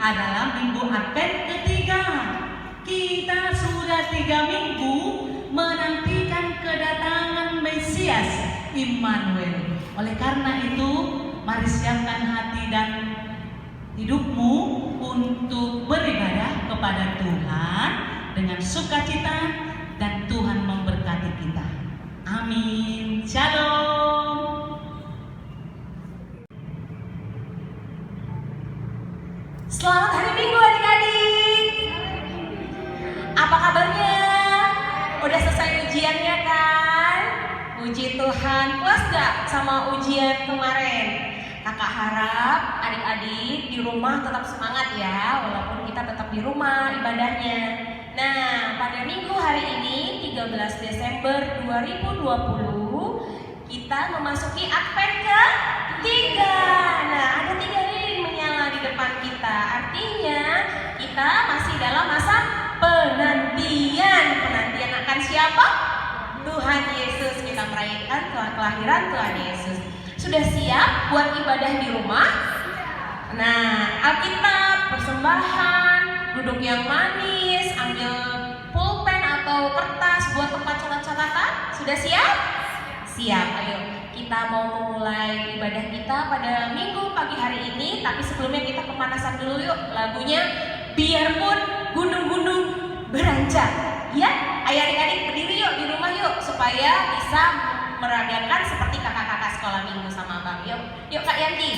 adalah Minggu Advent ketiga. Kita sudah 3 minggu menantikan kedatangan Mesias Immanuel. Oleh karena itu, mari siapkan hati dan hidupmu untuk beribadah kepada Tuhan dengan sukacita, dan Tuhan memberkati kita. Amin. Shalom. Selamat hari Minggu adik-adik. Apa kabarnya? Udah selesai ujiannya kan? Puji Tuhan. Puas gak sama ujian kemarin? Kakak harap adik-adik di rumah tetap semangat ya, walaupun kita tetap di rumah ibadahnya. Nah, pada minggu hari ini 13 Desember 2020 kita memasuki Advent ke-3. Nah, ada 3 lilin menyala di depan kita. Artinya kita masih dalam masa penantian. Penantian akan siapa? Tuhan Yesus. Kita merayakan kelahiran Tuhan Yesus. Sudah siap buat ibadah di rumah? Nah, Alkitab, persembahan, duduk yang manis, ambil pulpen atau kertas buat tempat catat-catatan. Sudah siap? Siap. Ayo, kita mau memulai ibadah kita pada minggu pagi hari ini. Tapi sebelumnya kita pemanasan dulu yuk. Lagunya Biarpun Gunung-gunung Beranjak. Ya, ayo adik-adik berdiri yuk di rumah yuk, supaya bisa meragakan seperti kakak-kakak sekolah minggu sama abang. Yuk Kak Yanti.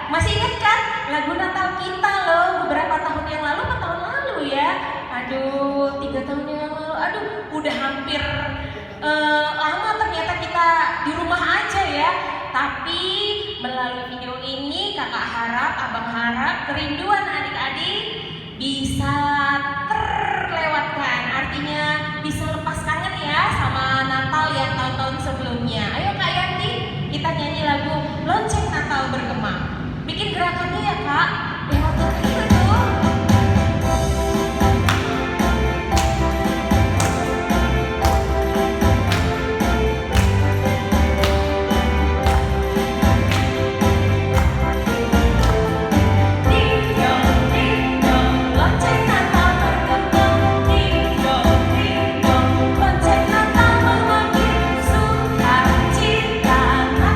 Masih ingat kan lagu Natal kita loh, beberapa tahun yang lalu atau tahun lalu ya? Aduh, 3 tahun yang lalu. Aduh, udah hampir lama ternyata kita di rumah aja ya. Tapi melalui video ini kakak harap, abang harap kerinduan adik-adik bisa terlewatkan. Artinya bisa lepas kangen ya sama Natal yang tahun-tahun sebelumnya. Ayo Kak Yanti, kita nyanyi lagu Lonceng Natal Bergema. Bikin gerakannya ya Kak, lewat itu dong.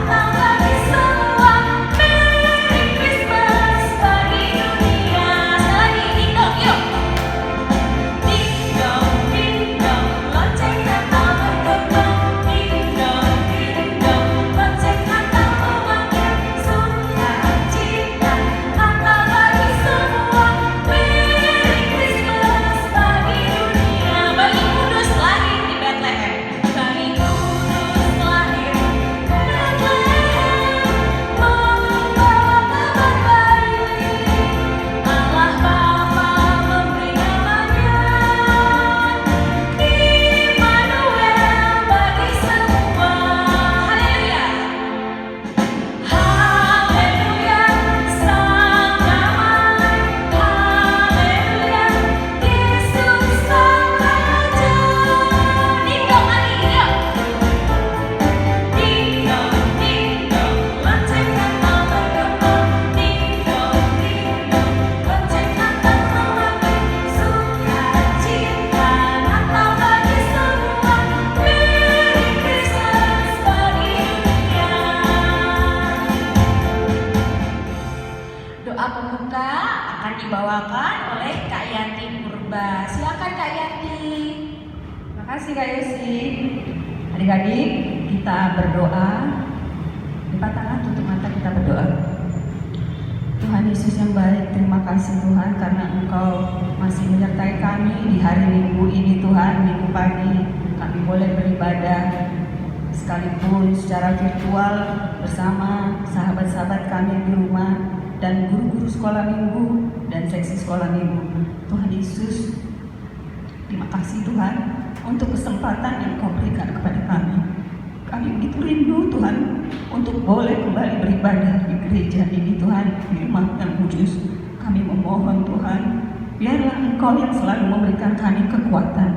Bagi semua, Merry Christmas. Kak Yanti. Makasih Kak Yosi. Adik-adik, kita berdoa. Lipat tangan, tutup mata, kita berdoa. Tuhan Yesus yang baik, terima kasih Tuhan karena Engkau masih menyertai kami di hari Minggu ini Tuhan. Minggu pagi kami boleh beribadah sekalipun secara virtual bersama sahabat-sahabat kami di rumah dan guru-guru sekolah minggu dan seksi sekolah minggu. Tuhan Yesus, terima kasih Tuhan untuk kesempatan yang Kau berikan kepada kami. Kami begitu rindu Tuhan untuk boleh kembali beribadah di gereja ini Tuhan, di rumah yang kudus. Kami memohon Tuhan, biarlah Engkau yang selalu memberikan kami kekuatan.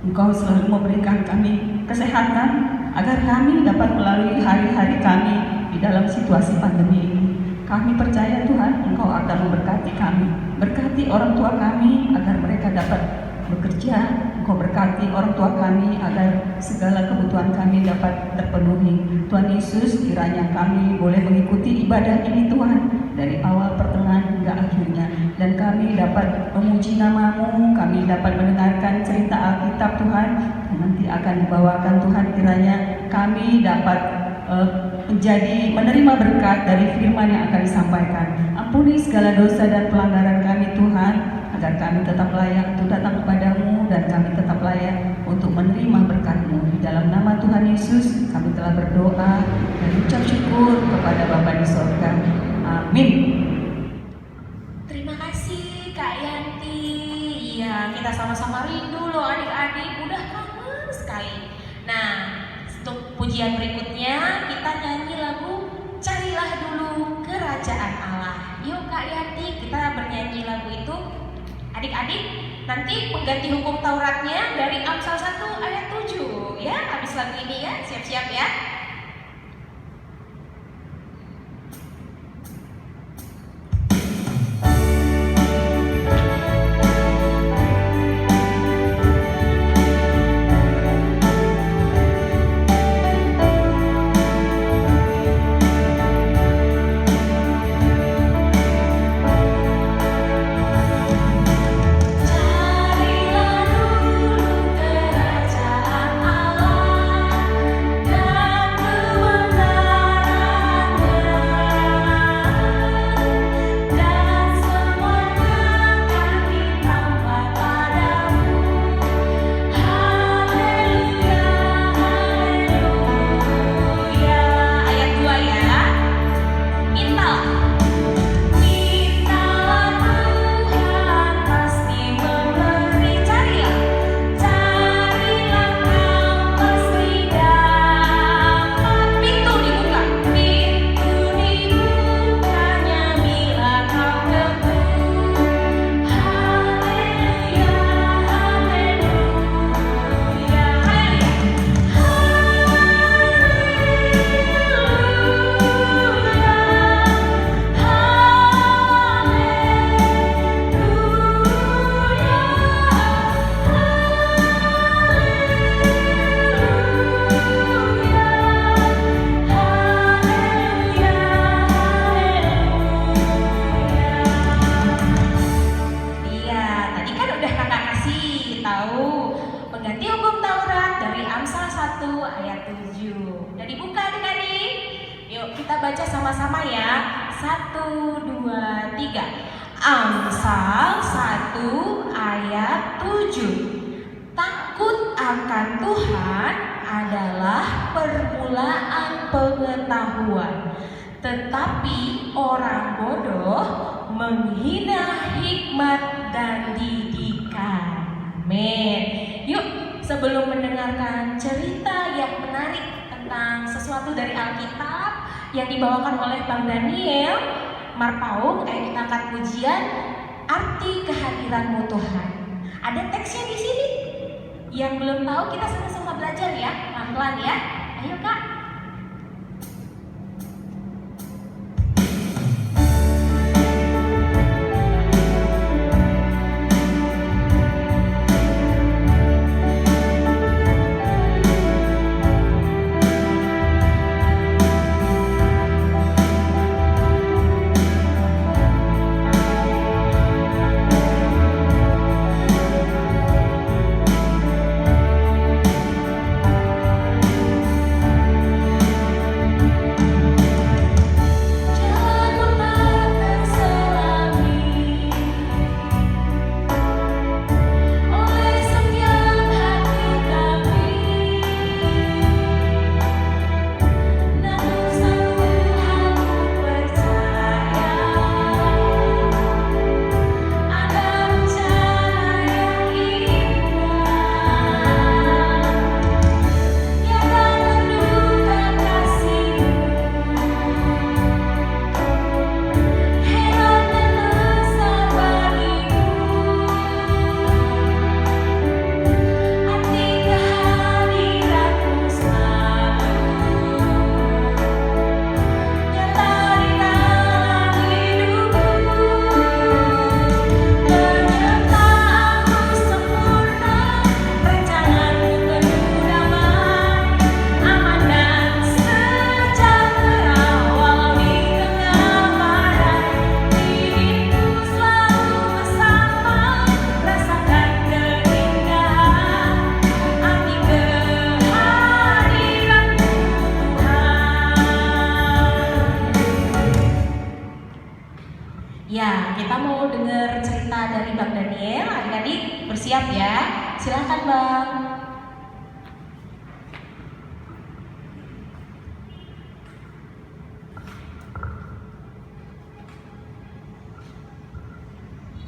Engkau selalu memberikan kami kesehatan agar kami dapat melalui hari-hari kami di dalam situasi pandemi ini. Kami percaya Tuhan, Engkau akan memberkati kami. Berkati orang tua kami agar mereka dapat bekerja. Engkau berkati orang tua kami agar segala kebutuhan kami dapat terpenuhi. Tuhan Yesus, kiranya kami boleh mengikuti ibadah ini Tuhan, dari awal, pertengahan, hingga akhirnya. Dan kami dapat memuji nama-Mu, kami dapat mendengarkan cerita Alkitab Tuhan, yang nanti akan dibawakan Tuhan. Kiranya kami dapat menjadi menerima berkat dari firman yang akan disampaikan. Ampuni segala dosa dan pelanggaran kami Tuhan, agar kami tetap layak untuk datang kepadamu dan kami tetap layak untuk menerima berkat-Mu. Di dalam nama Tuhan Yesus kami telah berdoa dan ucap syukur kepada Bapa di sorga. Amin. Terima kasih Kak Yanti. Iya, kita sama-sama rindu loh adik-adik, udah kangen sekali. Nah, untuk pujian berikutnya kita nyanyi lagu Carilah Dulu Kerajaan Allah. Yuk Kak Yanti, kita bernyanyi lagu itu. Adik-adik, nanti pengganti hukum Tauratnya dari Amsal 1 ayat 7 ya, habis lagu ini ya, siap-siap ya. baca sama-sama ya. 1, 2, 3. Amsal 1 ayat 7. Takut akan Tuhan adalah permulaan pengetahuan, tetapi orang bodoh menghina hikmat dan didikan. Amin. Yuk, sebelum mendengarkan cerita yang menarik tentang sesuatu dari Alkitab yang dibawakan oleh Bang Daniel Marpaung, ayo kita angkat pujian Arti Kehadiran-Mu Tuhan. Ada teksnya di sini. Yang belum tahu kita sama-sama belajar ya, pelan-pelan ya. Ayo Kak. slide ya. Silakan Bang.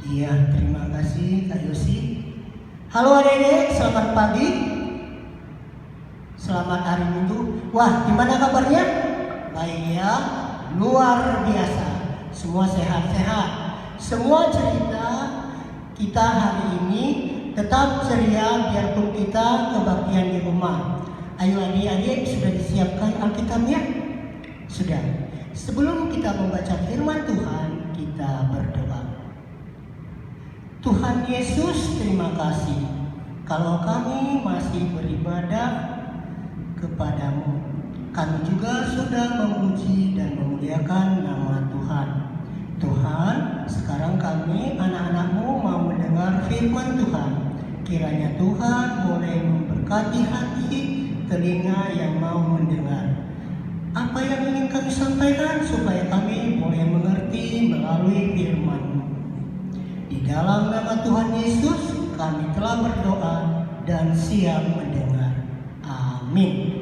Iya, terima kasih Kak Yosi. Halo adik-adik, selamat pagi. Selamat hari Minggu. Wah, gimana kabarnya? Baik ya, luar biasa. Semua sehat-sehat. Semua cerita kita hari ini tetap ceria biarpun kita kebaktian di rumah. Ayo adik-adik, sudah disiapkan Alkitabnya? Sudah. Sebelum kita membaca firman Tuhan, kita berdoa. Tuhan Yesus, terima kasih kalau kami masih beribadah kepadamu. Kami juga sudah memuji dan memuliakan nama Tuhan. Tuhan, sekarang kami anak-anakmu mau mendengar firman Tuhan. Kiranya Tuhan boleh memberkati hati telinga yang mau mendengar. Apa yang ingin kami sampaikan supaya kami boleh mengerti melalui firman-Mu. Di dalam nama Tuhan Yesus kami telah berdoa dan siap mendengar. Amin.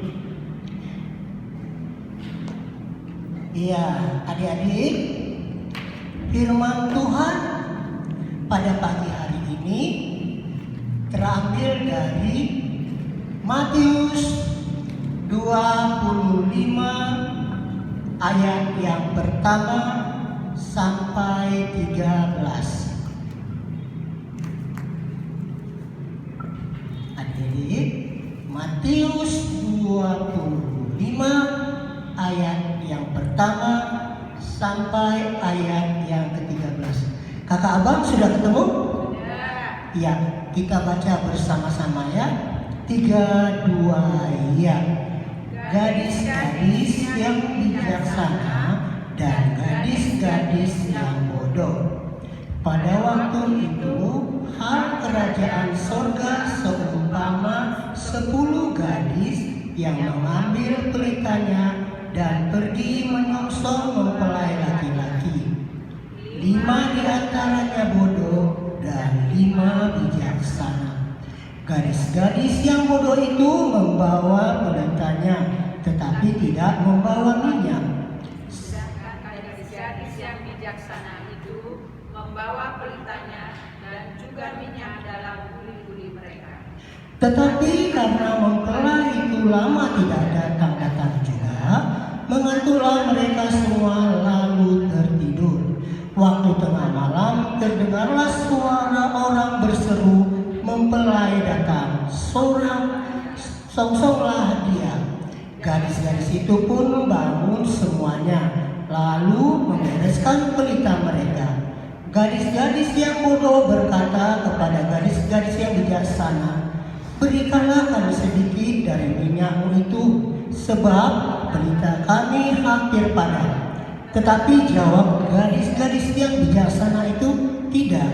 Iya, adik-adik, firman Tuhan pada pagi hari ini terambil dari Matius 25 ayat yang pertama sampai 13. Matius 25 ayat yang pertama sampai ayat yang ke-13. Kakak abang sudah ketemu? Ya, kita baca bersama-sama ya. 3, 2, ya. Gadis-gadis yang bijaksana dan gadis-gadis yang bodoh. Pada waktu itu hal kerajaan sorga seumpama 10 gadis yang mengambil pelitanya dan pergi menyongsong mempelai laki-laki. 5 di antaranya bodoh dan 5 bijaksana. Gadis-gadis yang bodoh itu membawa pelitanya, tetapi tidak membawa minyak. Sedangkan gadis-gadis yang bijaksana itu membawa pelitanya dan juga minyak dalam guli-guli mereka. Tetapi karena mempelai itu lama tidak datang-datang juga, mengantuklah mereka semua lalu tertidur. Waktu tengah malam terdengarlah suara orang berseru, mempelai datang, songsonglah dia. Gadis-gadis itu pun bangun semuanya, lalu membereskan pelita mereka. Gadis-gadis yang bodoh berkata kepada gadis-gadis yang bijaksana, berikanlah kami sedikit dari minyakmu itu, sebab pelita kami hampir padam. Tetapi jawab gadis-gadis yang bijaksana itu, tidak,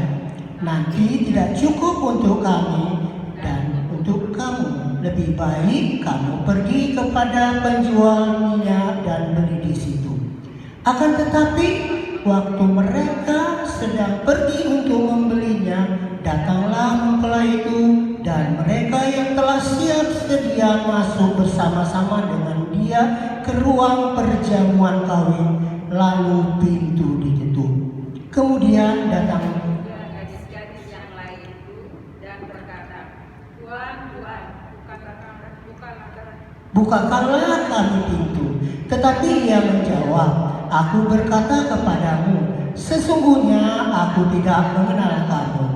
nanti tidak cukup untuk kami dan untuk kamu. Lebih baik kamu pergi kepada penjual minyak dan beli di situ. Akan tetapi waktu mereka sedang pergi untuk membelinya, datanglah mempelai itu, dan mereka yang telah siap sedia masuk bersama-sama dengan dia ke ruang perjamuan kawin, lalu pintu ditutup. Kemudian datang Gadis-gadis yang lain itu dan berkata, Tuan, bukakanlah kami pintu. Tetapi ia menjawab, aku berkata kepadamu, sesungguhnya aku tidak mengenal kamu.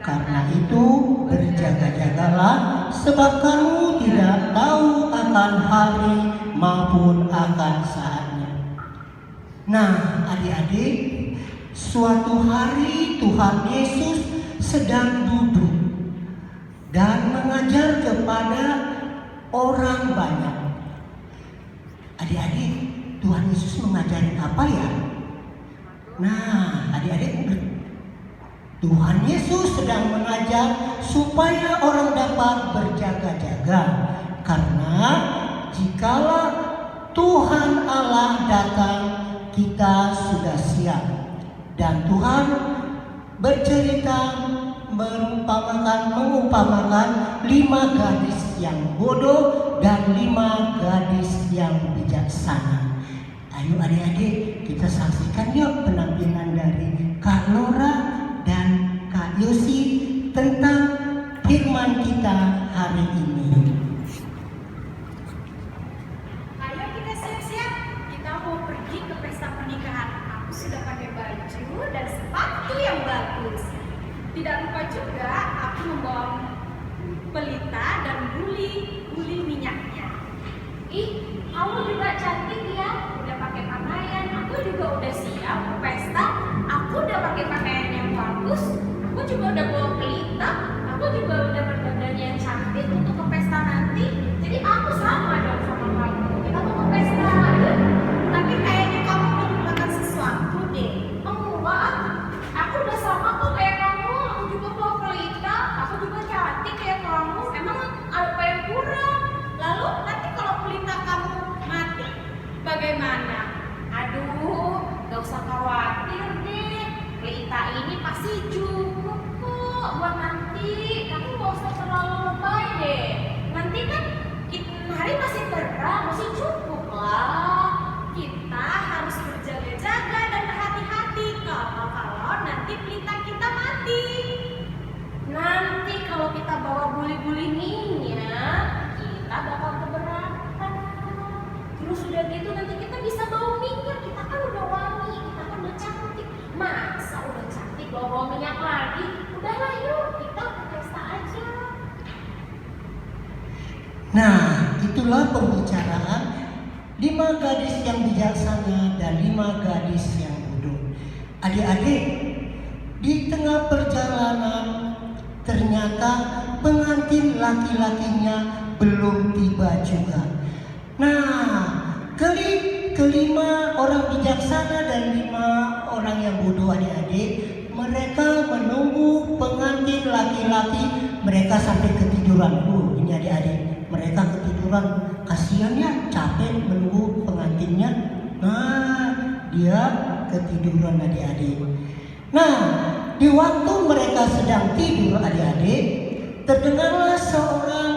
Karena itu berjaga-jagalah, sebab kamu tidak tahu akan hari maupun akan saatnya. Nah, adik-adik, suatu hari Tuhan Yesus sedang duduk dan mengajar kepada orang banyak. Adik-adik, Tuhan Yesus mengajarin apa ya? Nah, adik-adik, Tuhan Yesus sedang mengajar supaya orang dapat berjaga-jaga. Karena jikalau Tuhan Allah datang, kita sudah siap. Dan Tuhan bercerita mengumpamakan 5 gadis yang bodoh dan 5 gadis yang bijaksana. Ayo adik-adik, kita saksikan yuk penampilan dari Kak Lora dan Kak Yosi tentang firman kita hari ini. Ayo kita siap-siap, kita mau pergi ke pesta pernikahan. Aku sudah pakai baju dan sepatu yang bagus. Tidak lupa juga aku membawa pelita dan guli minyaknya. Ih, kamu juga cantik ya, udah pakai pakaian. Aku juga udah siap ke pesta. Aku udah pakai pakaian yang bagus. Aku juga udah bawa pelita. Aku juga udah berdandan yang cantik untuk ke pesta nanti. Jadi aku sama dong sama kamu. Kita mau ke pesta. Tapi kayaknya kamu melupakan sesuatu deh. Enggak, aku udah sama kok kayak kamu. Aku juga bawa pelita. Aku juga cantik kayak kamu. Emang apa yang kurang? Lalu nanti kalau pelita kamu mati, bagaimana? Aduh, gak usah khawatir deh. Pelita ini pasti cukup kok buat nanti. Kamu gak usah terlalu lebay deh. Nanti kan hari masih terang, masih cukup lah. Kita harus berjaga-jaga dan berhati-hati kalau nanti pelita kita mati. Nanti kalau kita bawa buli-buli minyak, kita bakal keberatan. Terus udah gitu nanti kita bisa bawa minyak. Kita kan udah wangi, kita kan udah cantik. Masa udah cantik bawa minyak lagi? Udahlah yuk, kita ke pesta aja. Nah, itulah pembicaraan 5 gadis yang bijaksana dan 5 gadis yang bodoh. Adik-adik, di tengah perjalanan ternyata pengantin laki-lakinya belum tiba juga. Nah, kelima orang bijaksana dan 5 orang yang bodoh adik-adik, mereka menunggu pengantin laki-laki, mereka sampai ketiduran. Ini adik-adik, mereka ketiduran, kasihan ya, capek menunggu pengantinnya. Nah, dia ketiduran adik-adik. Nah, di waktu mereka sedang tidur adik-adik, terdengarlah seorang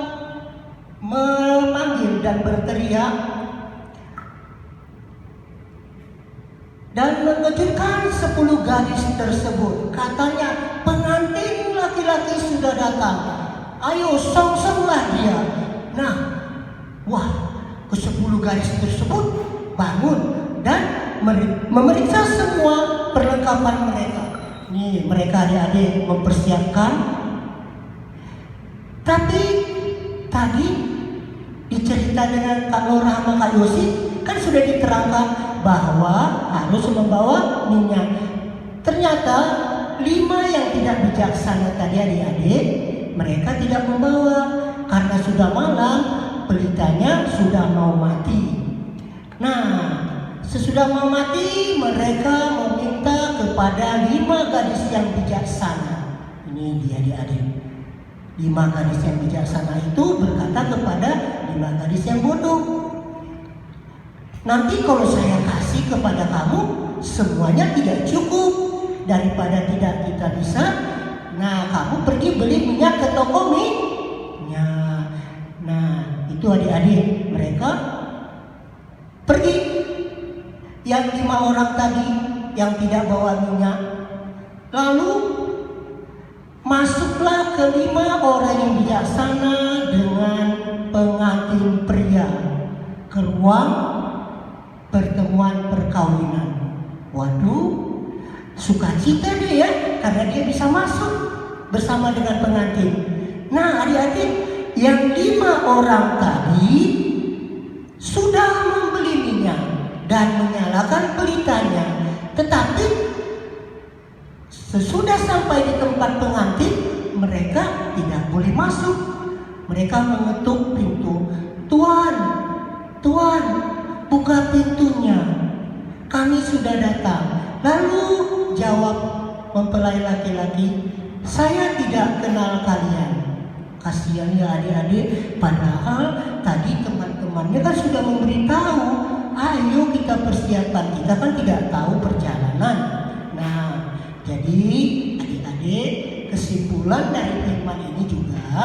memanggil dan berteriak dan mengejutkan 10 gadis tersebut. Katanya, pengantin laki-laki sudah datang, ayo songsonglah dia. Nah, wah, ke-10 gadis tersebut bangun dan memeriksa semua perlengkapan mereka. Nih, mereka adik-adik mempersiapkan. Tapi tadi dicerita dengan Kak Lora sama Kak Yosi kan sudah diterangkan bahwa harus membawa minyak. Ternyata 5 yang tidak bijaksana tadi adik-adik, mereka tidak membawa karena sudah malam, pelitanya sudah mau mati. Nah, sesudah mau mati, mereka meminta kepada 5 gadis yang bijaksana. Ini dia adik-adik. 5 gadis yang bijaksana itu berkata kepada 5 gadis yang bodoh, nanti kalau saya kasih kepada kamu, semuanya tidak cukup. Daripada tidak kita bisa, nah kamu pergi beli minyak ke toko minyak. Nah, itu adik-adik, mereka pergi. Yang 5 orang tadi yang tidak bawa minyak, lalu masuklah ke 5 orang yang bijaksana dengan pengantin pria ke ruang pertemuan perkawinan. Waduh, sukacita dia ya, karena dia bisa masuk bersama dengan pengantin. Nah adik-adik, yang 5 orang tadi sudah membeli minyak dan menyalakan pelitanya, tetapi sesudah sampai di tempat pengantin, mereka tidak boleh masuk. Mereka mengetuk pintu. Tuan, Tuan, buka pintunya, kami sudah datang. Lalu jawab mempelai laki-laki, saya tidak kenal kalian. Kasihan ya adik-adik, padahal tadi teman-temannya kan sudah memberitahu, ayo kita persiapkan, kita kan tidak tahu perjalanan. Nah, jadi adik-adik, kesimpulan kesimpulan dari firman ini juga,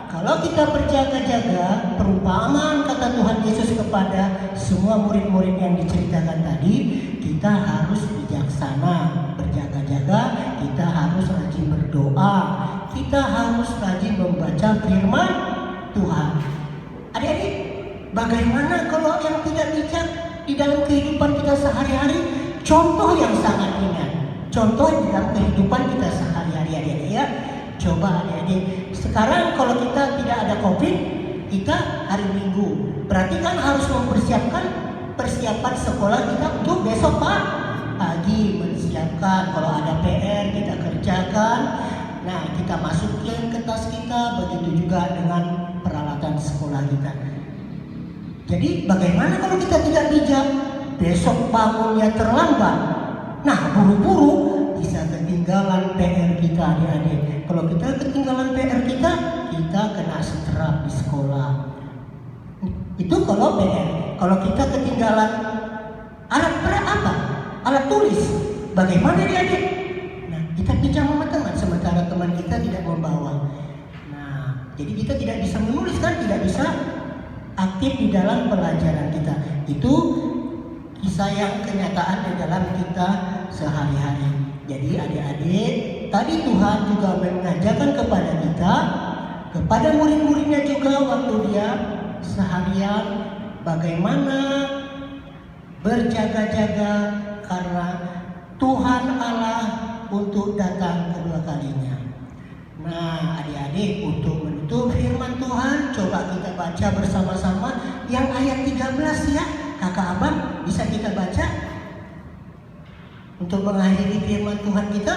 kalau kita berjaga-jaga, perumpamaan kata Tuhan Yesus kepada semua murid-murid yang diceritakan tadi, kita harus bijaksana, berjaga-jaga, kita harus rajin berdoa, kita harus rajin membaca firman Tuhan. Adik-adik, bagaimana kalau yang tidak bijak di dalam kehidupan kita sehari-hari? Contoh yang sangat ringan, contoh di dalam kehidupan kita sehari-hari, adik-adik ya. Coba adik-adik, sekarang kalau kita tidak ada COVID, kita hari Minggu, berarti kan harus mempersiapkan persiapan sekolah kita untuk besok pagi, menyiapkan kalau ada PR kita kerjakan. Nah, kita masukin ke tas kita, begitu juga dengan peralatan sekolah kita. Jadi bagaimana kalau kita tidak bijak? Besok bangunnya terlambat. Nah, buru-buru bisa ketinggalan PR kita, adik-adik. Kalau kita ketinggalan PR kita kena seterap di sekolah. Itu kalau PR. Kalau kita ketinggalan alat apa? Alat tulis. Bagaimana adik-adik? Nah, kita pinjam sama teman, sementara teman kita tidak membawa. Nah, jadi kita tidak bisa menulis kan, tidak bisa aktif di dalam pelajaran kita. Itu kisah yang kenyataan di dalam kita sehari-hari. Jadi adik-adik, tadi Tuhan juga mengajarkan kepada kita, kepada murid-muridnya juga waktu dia seharian, bagaimana berjaga-jaga karena Tuhan Allah untuk datang kedua kalinya. Nah, adik-adik, untuk menutup firman Tuhan, coba kita baca bersama-sama yang ayat 13 ya. Kakak Abang, bisa kita baca? Untuk mengakhiri firman Tuhan kita.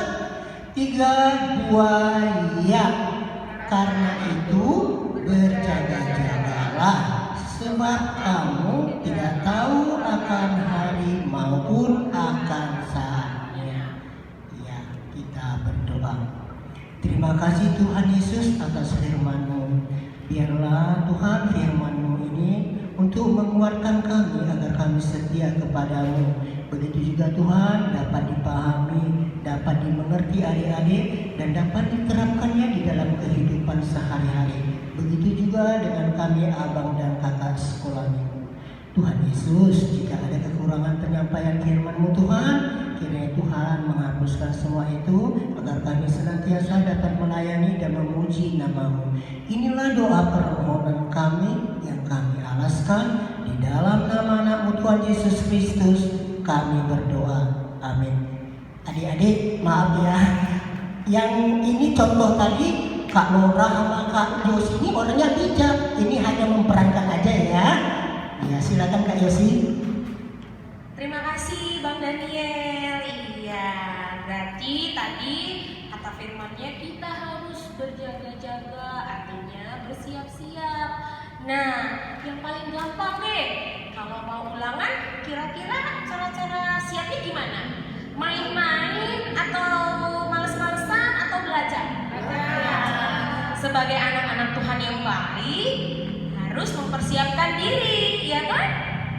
3, 2, ya. Karena itu berjaga-jagalah, sebab kamu tidak tahu akan hari maupun akan saatnya. Ya, kita berdoa. Terima kasih Tuhan Yesus atas firman-Mu. Biarlah Tuhan firman-Mu ini untuk menguatkan kami agar kami setia kepadamu. Begitu juga Tuhan dapat dipahami, dapat dimengerti adik-adik, dan dapat diterapkannya di dalam kehidupan sehari-hari. Begitu juga dengan kami abang dan kakak sekolah minggu. Tuhan Yesus, jika ada kekurangan penyampaian firman-Mu Tuhan, kiranya Tuhan menghapuskan semua itu agar kami senantiasa dapat melayani dan memuji nama-Mu. Inilah doa permohonan kami yang kami alaskan di dalam nama anak-Mu Tuhan Yesus Kristus. Kami berdoa. Amin. Adik-adik, maaf ya. Yang ini contoh tadi, Kak Nora sama Kak Yosi ini orangnya bijak. Ini hanya memperankan aja ya. Ya, silakan Kak Yosi. Terima kasih Bang Daniel. Iya, berarti tadi kata firmannya kita harus berjaga-jaga, artinya bersiap-siap. Nah, yang paling gampang deh, kalau mau ulangan, kira-kira cara-cara siapnya gimana? Main-main atau males-malesan atau belajar? Sebagai anak-anak Tuhan yang baik, harus mempersiapkan diri, ya kan?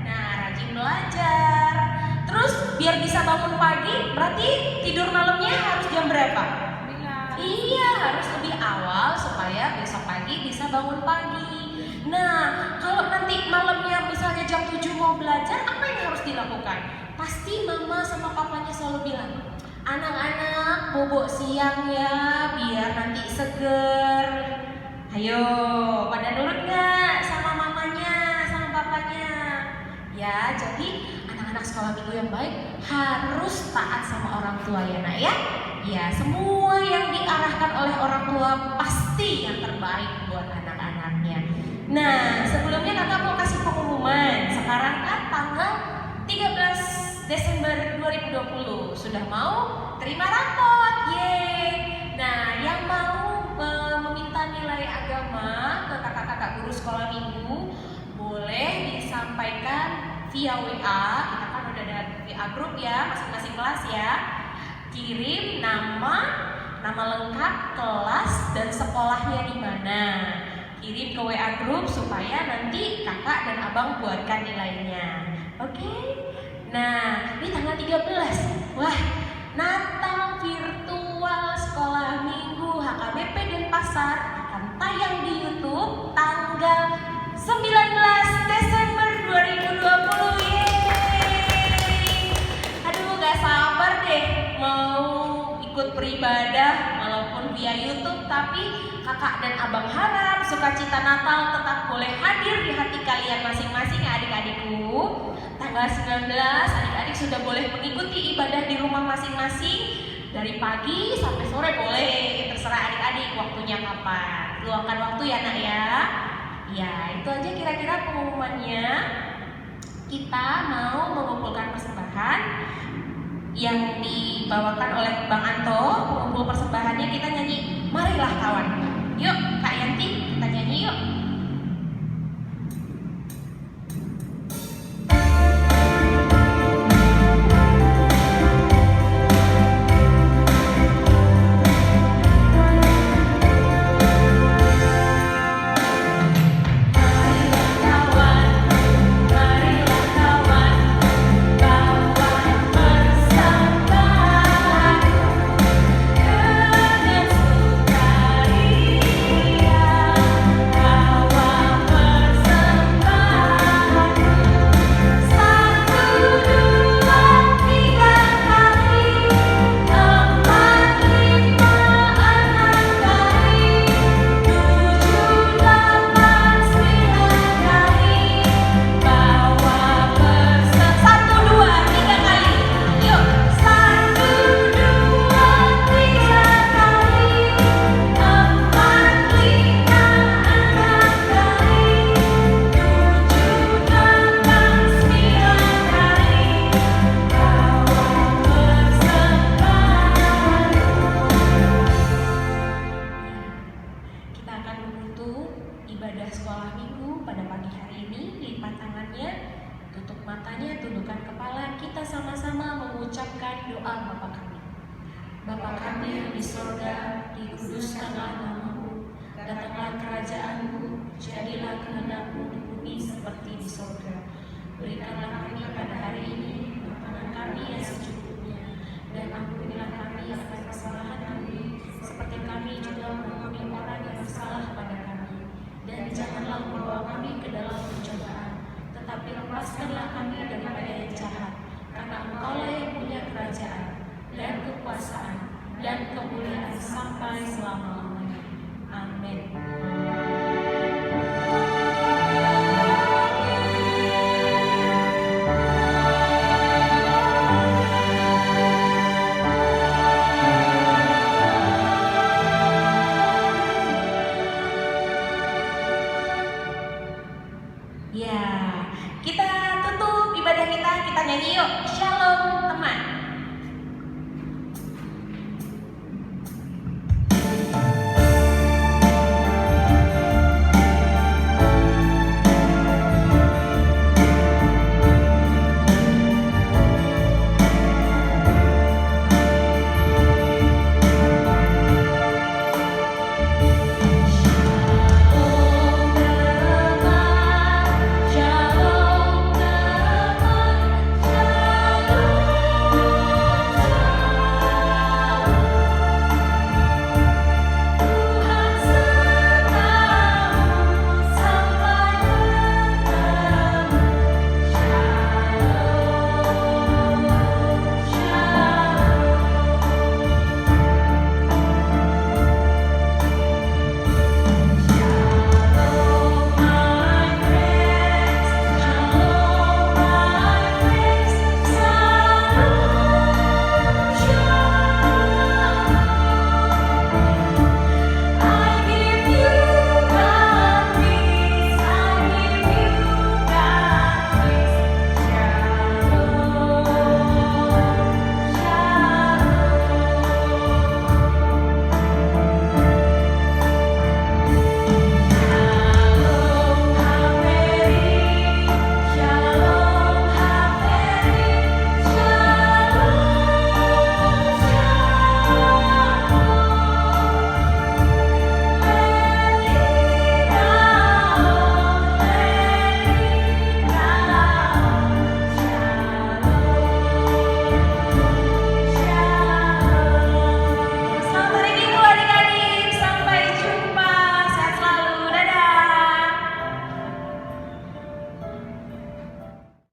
Nah, rajin belajar. Terus biar bisa bangun pagi, berarti tidur malamnya harus jam berapa? Iya, harus lebih awal supaya besok pagi bisa bangun pagi. Nah, kalau nanti malamnya misalnya jam 7 mau belajar, apa yang harus dilakukan? Pasti mama sama papanya selalu bilang, anak-anak bobok siang ya, biar nanti seger. Ayo, pada nurut gak sama mamanya, sama papanya? Ya, jadi anak-anak sekolah minggu yang baik harus taat sama orang tua ya nak ya. Ya, semua yang diarahkan oleh orang tua pasti yang terbaik buat anak-anaknya. Nah, sebelumnya kakak mau kasih pengumuman. Sekarang kan tanggal 13 Desember 2020. Sudah mau terima rapot, yeay. Nah, yang mau meminta nilai agama ke kakak-kakak guru sekolah minggu, boleh disampaikan via WA. Kita kan udah ada WA grup ya, masing-masing kelas ya. Kirim nama lengkap, kelas, dan sekolahnya di mana. Kirim ke WA grup supaya nanti kakak dan abang buatkan nilainya. Oke? Nah, ini tanggal 13. Wah, Natal virtual sekolah minggu HKBP Denpasar akan tayang di YouTube tanggal 19 Desember 2020. Yeay! Aduh, gak sabar deh mau ikut beribadah walaupun via YouTube, tapi kakak dan abang harap sukacita Natal tetap boleh hadir di hati kalian masing-masing ya adik-adikku. Tanggal 19 adik-adik sudah boleh mengikuti ibadah di rumah masing-masing dari pagi sampai sore boleh, terserah adik-adik waktunya kapan. Luangkan waktu ya nak ya. Ya itu aja kira-kira pengumumannya. Kita mau mengumpulkan persembahan yang dibawakan oleh Bang Anto. Pengumpul persembahannya kita nyanyi Marilah Kawan. Yuk Kak Yanti, kita nyanyi yuk. Ibadah sekolah minggu pada pagi hari ini, lipat tangannya, tutup matanya, tundukkan kepala, kita sama-sama mengucapkan doa Bapa kami. Bapa kami yang di sorga, dikuduskanlah namamu, datanglah kerajaanmu, jadilah kehendakmu di bumi seperti di sorga. Berikanlah kami pada hari ini makanan kami yang secukupnya, dan ampunilah kami akan kesalahan kami, seperti kami juga mengampuni orang yang bersalah pada kami. Dan janganlah membawa kami ke dalam pencobaan, tetapi lepaskanlah kami daripada yang jahat, karena Engkaulah yang punya kerajaan, dan kekuasaan, dan kemuliaan sampai selama-lamanya. Amin.